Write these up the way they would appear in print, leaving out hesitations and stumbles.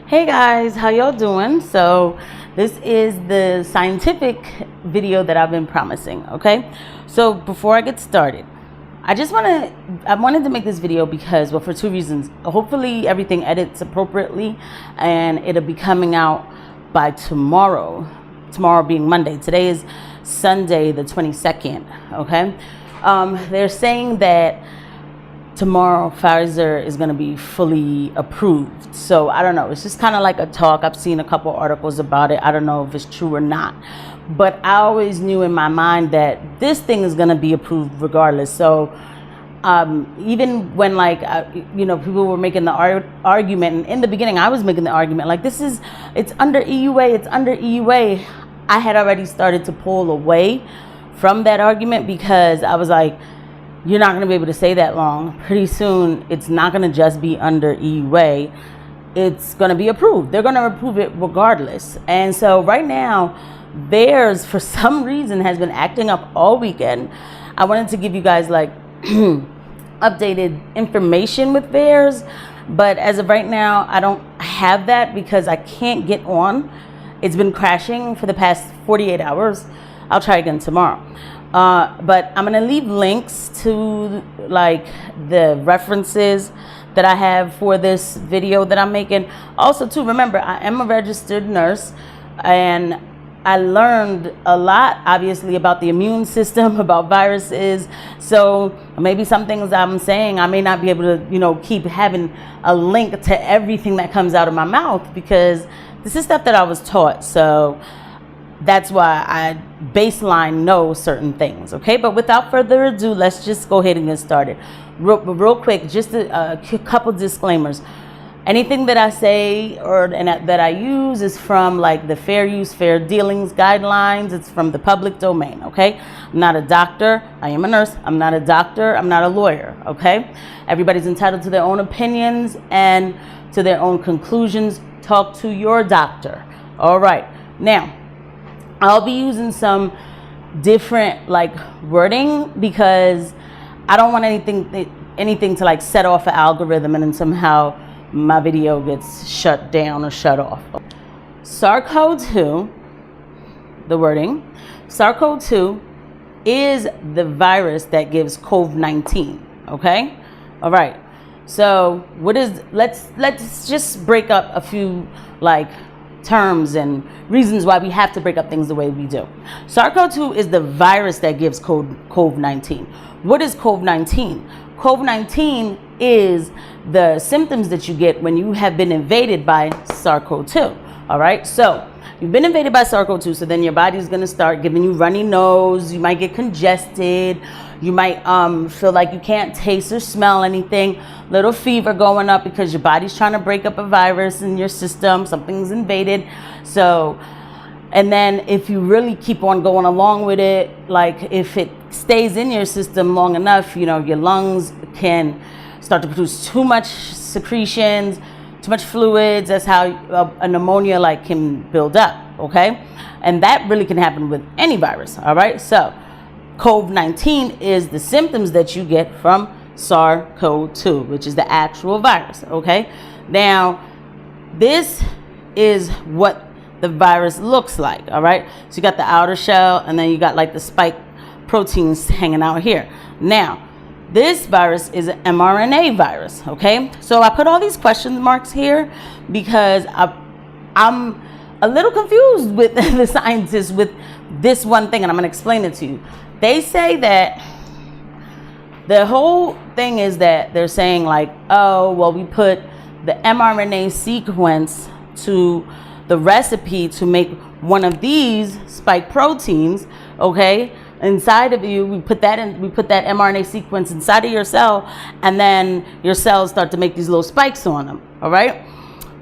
Hey guys, how y'all doing? So this is the scientific video that I've been promising, okay? So before I get started, I wanted to make this video because, well, for two reasons. Hopefully everything edits appropriately and it'll be coming out by tomorrow being Monday. Today is Sunday the 22nd, okay? They're saying that tomorrow Pfizer is going to be fully approved. So I don't know, it's just kind of like a talk. I've seen a couple articles about it. I don't know if it's true or not, but I always knew in my mind that this thing is going to be approved regardless. So even when people were making the argument, and in the beginning I was making the argument like it's under EUA, I had already started to pull away from that argument because I was like, you're not going to be able to say that long. Pretty soon, it's not going to just be under EUA. It's going to be approved. They're going to approve it regardless. And so right now, theirs, for some reason, has been acting up all weekend. I wanted to give you guys like updated information with theirs. But as of right now, I don't have that because I can't get on. It's been crashing for the past 48 hours. I'll try again tomorrow. But I'm going to leave links to like the references that I have for this video that I'm making. Also, too, remember, I am a registered nurse and I learned a lot, obviously, about the immune system, about viruses. So maybe some things I'm saying, I may not be able to, keep having a link to everything that comes out of my mouth because this is stuff that I was taught. So that's why I baseline know certain things, okay? But without further ado, let's just go ahead and get started. Real quick, just a couple disclaimers. Anything that I say that I use is from like the fair use, fair dealings guidelines. It's from the public domain, okay? I'm not a doctor. I am a nurse. I'm not a doctor. I'm not a lawyer, okay? Everybody's entitled to their own opinions and to their own conclusions. Talk to your doctor, all right? Now, I'll be using some different like wording because I don't want anything to like set off an algorithm and then somehow my video gets shut down or shut off. SARS-CoV-2, the wording, SARS-CoV-2 is the virus that gives COVID-19, okay? All right. So let's just break up a few like terms and reasons why we have to break up things the way we do. SARS-CoV-2 is the virus that gives COVID-19. What is COVID-19? COVID-19 is the symptoms that you get when you have been invaded by SARS-CoV-2. All right, so you've been invaded by SARS-CoV-2, so then your body's going to start giving you runny nose. You might get congested. You might feel like you can't taste or smell anything. Little fever going up because your body's trying to break up a virus in your system. Something's invaded. So, and then if you really keep on going along with it, like if it stays in your system long enough, your lungs can start to produce too much secretions, too much fluids. That's how a pneumonia like can build up, okay? And that really can happen with any virus, all right? So COVID-19 is the symptoms that you get from SARS-CoV-2, which is the actual virus, okay? Now, this is what the virus looks like, all right? So you got the outer shell, and then you got like the spike proteins hanging out here. Now, this virus is an mRNA virus, okay? So I put all these question marks here because I'm a little confused with the scientists with this one thing, and I'm going to explain it to you. They say that the whole thing is that they're saying like, oh, well, we put the mRNA sequence to the recipe to make one of these spike proteins, okay? Inside of you, we put that mRNA sequence inside of your cell, and then your cells start to make these little spikes on them, all right?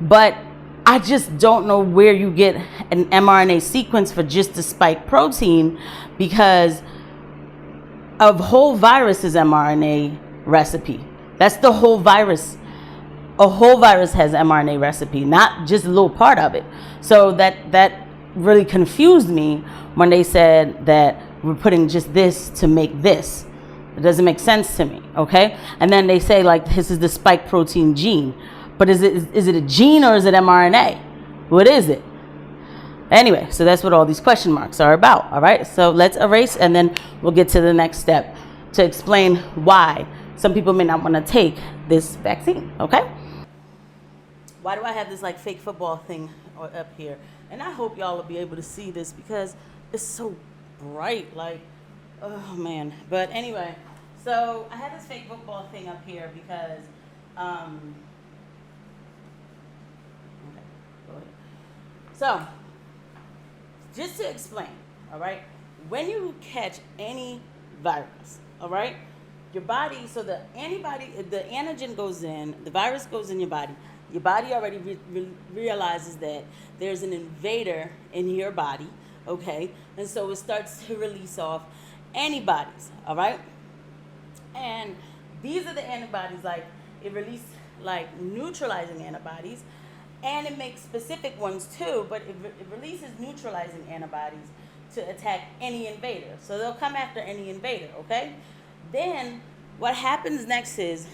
But I just don't know where you get an mRNA sequence for just the spike protein because a whole virus is mRNA recipe. That's the whole virus. A whole virus has mRNA recipe, not just a little part of it. So that really confused me when they said that we're putting just this to make this. It doesn't make sense to me, okay? And then they say like this is the spike protein gene. But is it a gene or is it mRNA? What is it? Anyway, so that's what all these question marks are about, all right? So let's erase, and then we'll get to the next step to explain why some people may not want to take this vaccine, okay? Why do I have this like fake football thing up here? And I hope y'all will be able to see this because it's so bright, like, oh man. But anyway, so I had this fake football thing up here because, okay, go ahead. So, just to explain, all right, when you catch any virus, all right, your body, so the antigen goes in, the virus goes in your body already realizes that there's an invader in your body, okay, and so it starts to release off antibodies, all right, and these are the antibodies, like, it releases, like, neutralizing antibodies, and it makes specific ones too, but it releases neutralizing antibodies to attack any invader. So they'll come after any invader, okay? Then what happens next is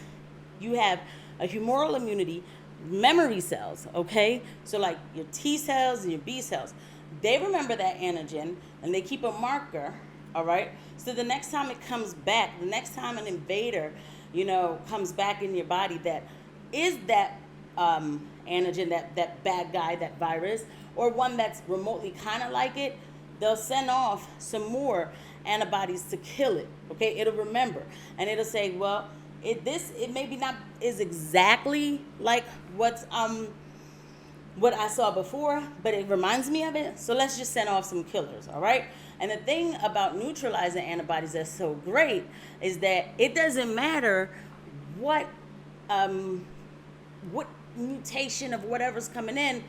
you have a humoral immunity, memory cells, okay? So like your T cells and your B cells, they remember that antigen and they keep a marker, all right? So the next time it comes back, the next time an invader, comes back in your body that is that antigen, that bad guy, that virus, or one that's remotely kind of like it, they'll send off some more antibodies to kill it, okay? It'll remember, and it'll say, well, it maybe not is exactly like what I saw before, but it reminds me of it, so let's just send off some killers, all right? And the thing about neutralizing antibodies that's so great is that it doesn't matter what mutation of whatever's coming in,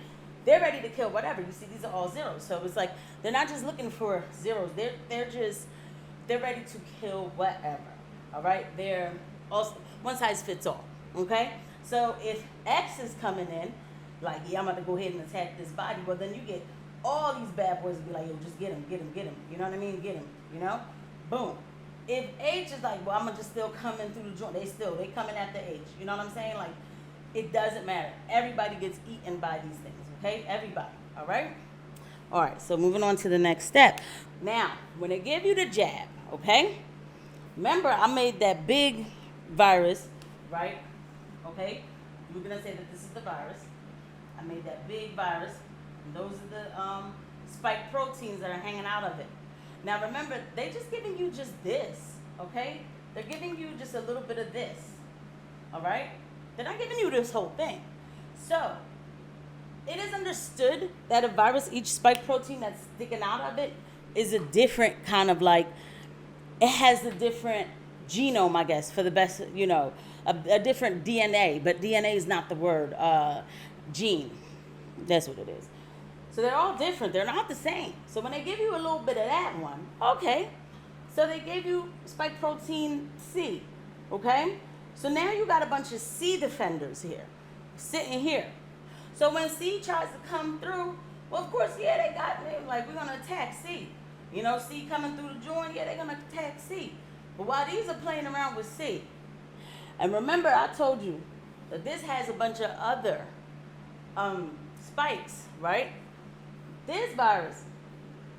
they're ready to kill whatever. You see, these are all zeros. So it's like they're not just looking for zeros. They're ready to kill whatever. All right? They're also one size fits all. Okay? So if X is coming in, like, yeah, I'm about to go ahead and attack this body, well, then you get all these bad boys to be like, yo, just get him, get him, get him. You know what I mean? Get him, Boom. If H is like, well, I'm just still coming through the joint, they coming after H. You know what I'm saying? Like, it doesn't matter. Everybody gets eaten by these things, okay? Everybody, all right? All right, so moving on to the next step. Now, when they give you the jab, okay? Remember, I made that big virus, right? Okay? We're going to say that this is the virus. I made that big virus. And those are the spike proteins that are hanging out of it. Now, remember, they're just giving you just this, okay? They're giving you just a little bit of this, all right? They're not giving you this whole thing. So, it is understood that a virus, each spike protein that's sticking out of it is a different kind of like, it has a different genome, I guess, for the best, a different DNA, but DNA is not the word, gene. That's what it is. So they're all different. They're not the same. So when they give you a little bit of that one, okay. So they gave you spike protein C, okay? So now you got a bunch of C defenders here, sitting here. So when C tries to come through, well, of course, yeah, they're like, we're going to attack C. C coming through the joint, yeah, they're going to attack C. But while these are playing around with C, and remember I told you that this has a bunch of other spikes, right? This virus,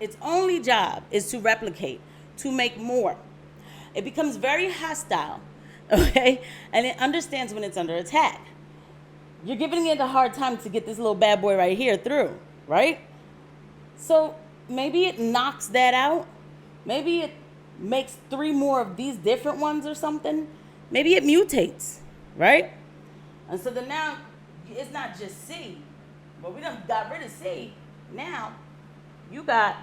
its only job is to replicate, to make more. It becomes very hostile. Okay? And it understands when it's under attack. You're giving it a hard time to get this little bad boy right here through, right? So maybe it knocks that out. Maybe it makes 3 more of these different ones or something. Maybe it mutates, right? And so then now it's not just C. Well, we done got rid of C. Now you got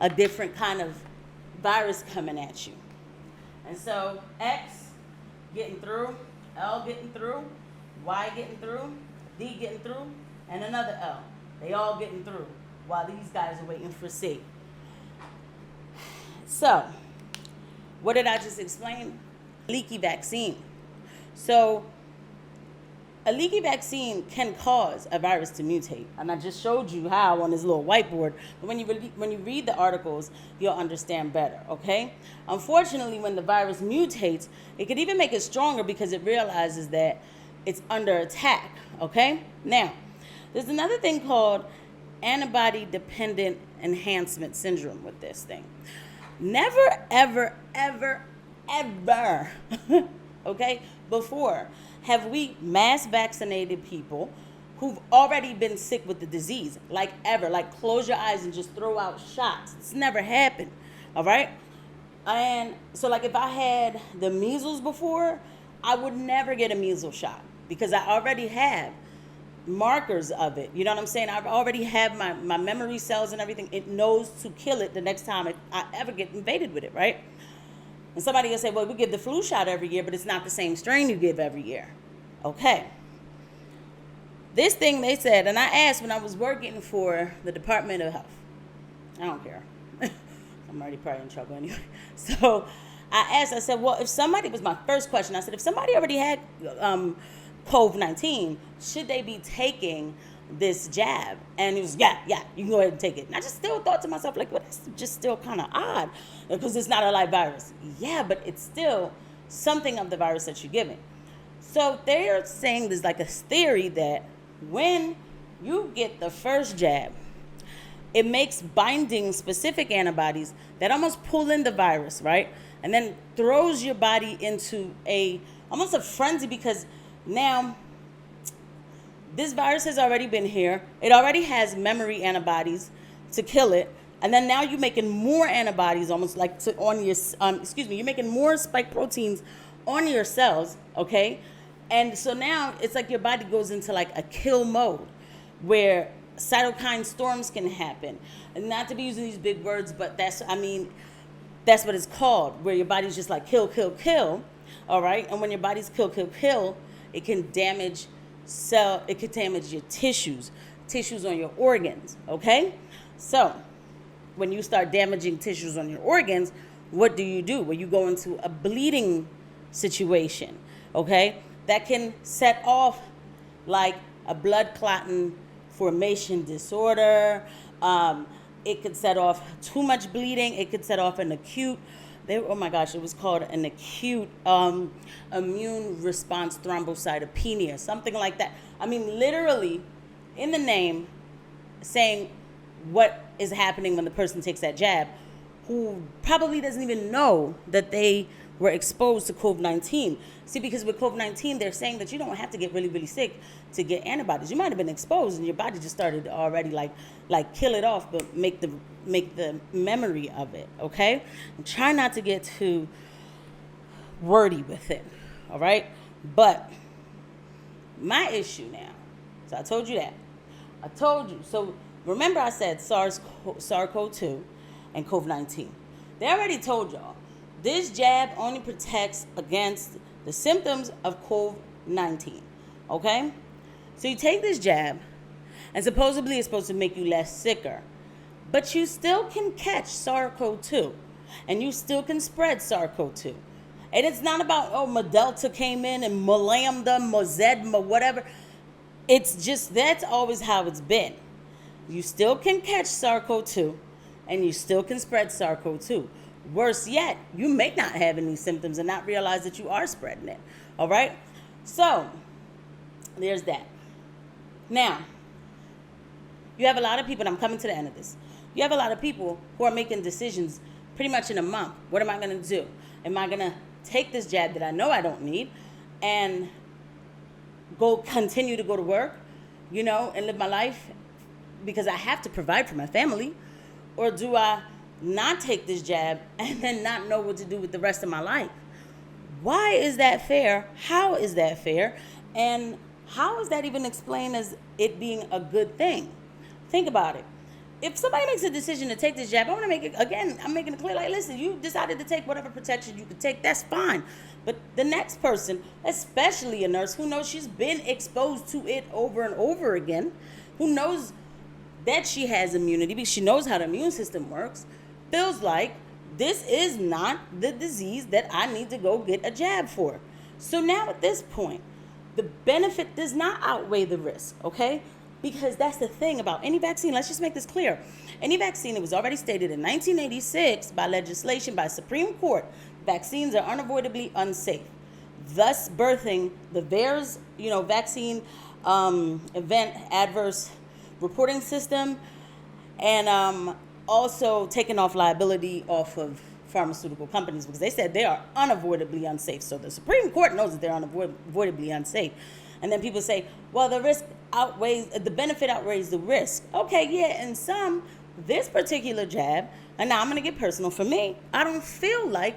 a different kind of virus coming at you. And so X getting through, L getting through, Y getting through, D getting through, and another L. They all getting through while these guys are waiting for C. So, what did I just explain? Leaky vaccine. So, a leaky vaccine can cause a virus to mutate. And I just showed you how on this little whiteboard. But when you read the articles, you'll understand better, okay? Unfortunately, when the virus mutates, it could even make it stronger because it realizes that it's under attack, okay? Now, there's another thing called antibody-dependent enhancement syndrome with this thing. Never, ever, ever, ever, okay, before have we mass vaccinated people who've already been sick with the disease, like ever, like close your eyes and just throw out shots. It's never happened, all right? And so like if I had the measles before, I would never get a measles shot because I already have markers of it. You know what I'm saying? I already have my memory cells and everything. It knows to kill it the next time if I ever get invaded with it, right? And somebody will say, well, we give the flu shot every year, but it's not the same strain you give every year. Okay. This thing they said, and I asked when I was working for the Department of Health. I don't care. I'm already probably in trouble anyway. So I asked, I said, well, if somebody, was my first question, I said, if somebody already had COVID-19, should they be taking this jab? And he was, yeah, you can go ahead and take it. And I just still thought to myself, like, well, that's just still kind of odd because it's not a live virus. Yeah, but it's still something of the virus that you're giving. So they're saying there's like a theory that when you get the first jab, it makes binding specific antibodies that almost pull in the virus, right? And then throws your body into almost a frenzy because now this virus has already been here. It already has memory antibodies to kill it. And then now you're making more antibodies almost like you're making more spike proteins on your cells, okay? And so now it's like your body goes into like a kill mode where cytokine storms can happen. And not to be using these big words, but that's what it's called, where your body's just like kill, all right? And when your body's kill, it can damage your tissues on your organs, okay? So when you start damaging tissues on your organs, what do? Well, you go into a bleeding situation, okay? That can set off like a blood clotting formation disorder. It could set off too much bleeding. It could set off an acute, oh my gosh, it was called an acute immune response thrombocytopenia, something like that. I mean, literally, in the name, saying what is happening when the person takes that jab, who probably doesn't even know that they were exposed to COVID-19. See, because with COVID-19, they're saying that you don't have to get really, really sick to get antibodies. You might have been exposed and your body just started already like kill it off, but make the memory of it, okay? And try not to get too wordy with it, all right? But my issue now, so I told you that. I told you. So remember I said SARS-CoV-2 and COVID-19. They already told y'all. This jab only protects against the symptoms of COVID-19, okay? So you take this jab, and supposedly it's supposed to make you less sicker, but you still can catch SARS-CoV-2, and you still can spread SARS-CoV-2. And it's not about, Delta came in and Lambda, Zedma, whatever. It's just, that's always how it's been. You still can catch SARS-CoV-2, and you still can spread SARS-CoV-2. Worse yet, you may not have any symptoms and not realize that you are spreading it, all right? So, there's that. Now, you have a lot of people, and I'm coming to the end of this. You have a lot of people who are making decisions pretty much in a month. What am I going to do? Am I going to take this jab that I know I don't need and continue to go to work, and live my life because I have to provide for my family? Or do I not take this jab and then not know what to do with the rest of my life? Why is that fair? How is that fair? And how is that even explained as it being a good thing? Think about it. If somebody makes a decision to take this jab, I want to make it, again, I'm making it clear, like, listen, you decided to take whatever protection you could take, that's fine. But the next person, especially a nurse who knows she's been exposed to it over and over again, who knows that she has immunity because she knows how the immune system works, feels like this is not the disease that I need to go get a jab for. So now at this point, the benefit does not outweigh the risk, okay? Because that's the thing about any vaccine. Let's just make this clear. Any vaccine, it was already stated in 1986 by legislation by Supreme Court, vaccines are unavoidably unsafe. thus birthing the VAERS, vaccine event adverse reporting system, and also taking off liability off of pharmaceutical companies, because they said they are unavoidably unsafe. So the Supreme Court knows that they're unavoidably unsafe. And then people say, well, the benefit outweighs the risk. Okay, yeah, and this particular jab, and now I'm going to get personal. For me, I don't feel like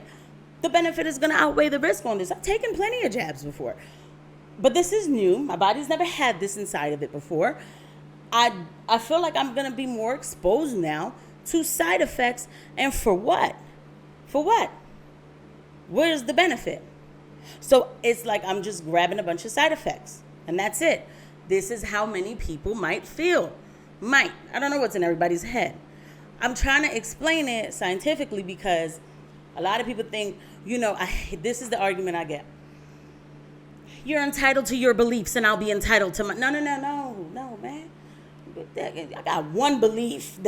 the benefit is going to outweigh the risk on this. I've taken plenty of jabs before, but this is new. My body's never had this inside of it before. I feel like I'm going to be more exposed now to side effects. And for what? For what? Where's the benefit? So it's like I'm just grabbing a bunch of side effects, and that's it. This is how many people might feel. I don't know what's in everybody's head. I'm trying to explain it scientifically, because a lot of people think, this is the argument I get. You're entitled to your beliefs, and I'll be entitled to my. No, man. I got one belief,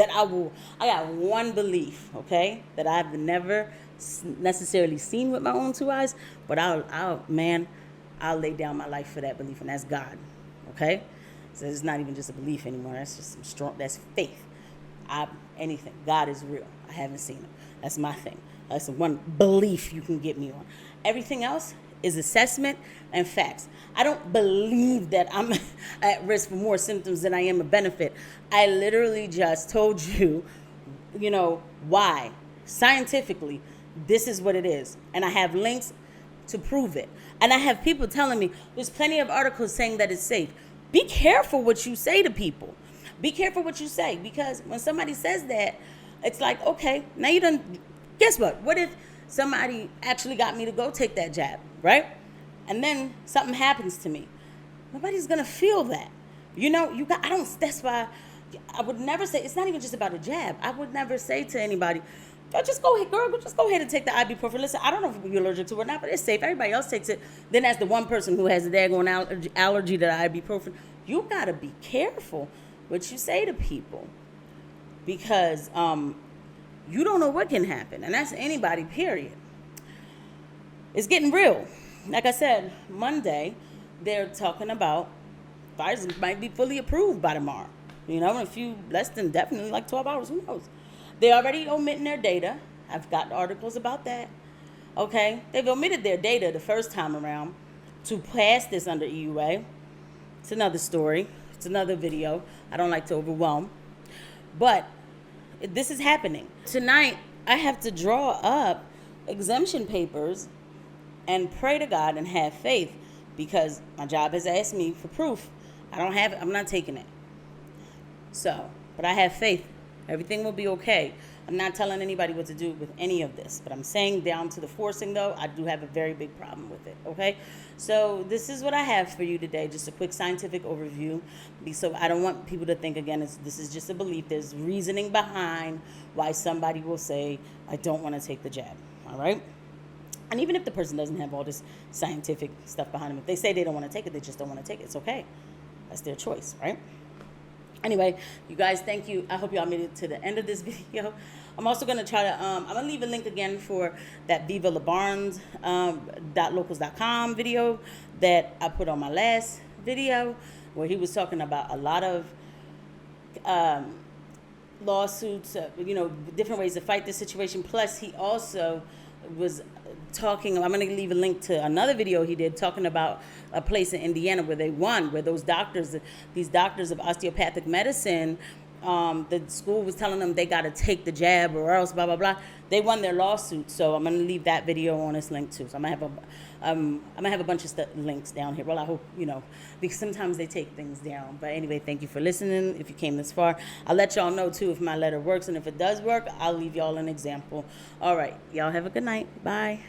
okay, that I've never necessarily seen with my own two eyes, but I'll lay down my life for that belief, and that's God, okay? So it's not even just a belief anymore. That's just that's faith. Anything. God is real. I haven't seen him. That's my thing. That's the one belief you can get me on. Everything else is assessment and facts. I don't believe that I'm at risk for more symptoms than I am a benefit. I literally just told you, why. Scientifically, this is what it is. And I have links to prove it. And I have people telling me, there's plenty of articles saying that it's safe. Be careful what you say to people. Be careful what you say, because when somebody says that, it's like, okay, now you done, guess what? What if somebody actually got me to go take that jab, right? And then something happens to me. Nobody's gonna feel that. That's why I would never say, it's not even just about a jab. I would never say to anybody, just go ahead, girl, just go ahead and take the ibuprofen. Listen, I don't know if you're allergic to it or not, but it's safe. Everybody else takes it. Then as the one person who has a daggone allergy to the ibuprofen, you gotta be careful what you say to people, because you don't know what can happen, and that's anybody, period. It's getting real. Like I said, Monday, they're talking about Pfizer might be fully approved by tomorrow. In a few, less than definitely like 12 hours, who knows? They're already omitting their data. I've got articles about that. Okay? They've omitted their data the first time around to pass this under EUA. It's another story. It's another video. I don't like to overwhelm. But this is happening. Tonight, I have to draw up exemption papers and pray to God and have faith, because my job has asked me for proof. I don't have it. I'm not taking it. So, but I have faith. Everything will be okay. I'm not telling anybody what to do with any of this, but I'm saying down to the forcing, though, I do have a very big problem with it, okay? So this is what I have for you today, just a quick scientific overview. So I don't want people to think, again, this is just a belief. There's reasoning behind why somebody will say, I don't want to take the jab, all right? And even if the person doesn't have all this scientific stuff behind them, if they say they don't want to take it, they just don't want to take it. It's okay. That's their choice, right? Anyway, you guys, thank you. I hope y'all made it to the end of this video. I'm also going to try to, I'm going to leave a link again for that Viva LaBarnes .locals.com video that I put on my last video, where he was talking about a lot of lawsuits, different ways to fight this situation. Plus, he also was talking, I'm going to leave a link to another video he did talking about a place in Indiana where they won, where these doctors of osteopathic medicine, the school was telling them they got to take the jab or else blah, blah, blah. They won their lawsuit. So I'm going to leave that video on this link too. So I'm going to have a bunch of links down here. Well, I hope, because sometimes they take things down. But anyway, thank you for listening. If you came this far, I'll let y'all know too if my letter works. And if it does work, I'll leave y'all an example. All right. Y'all have a good night. Bye.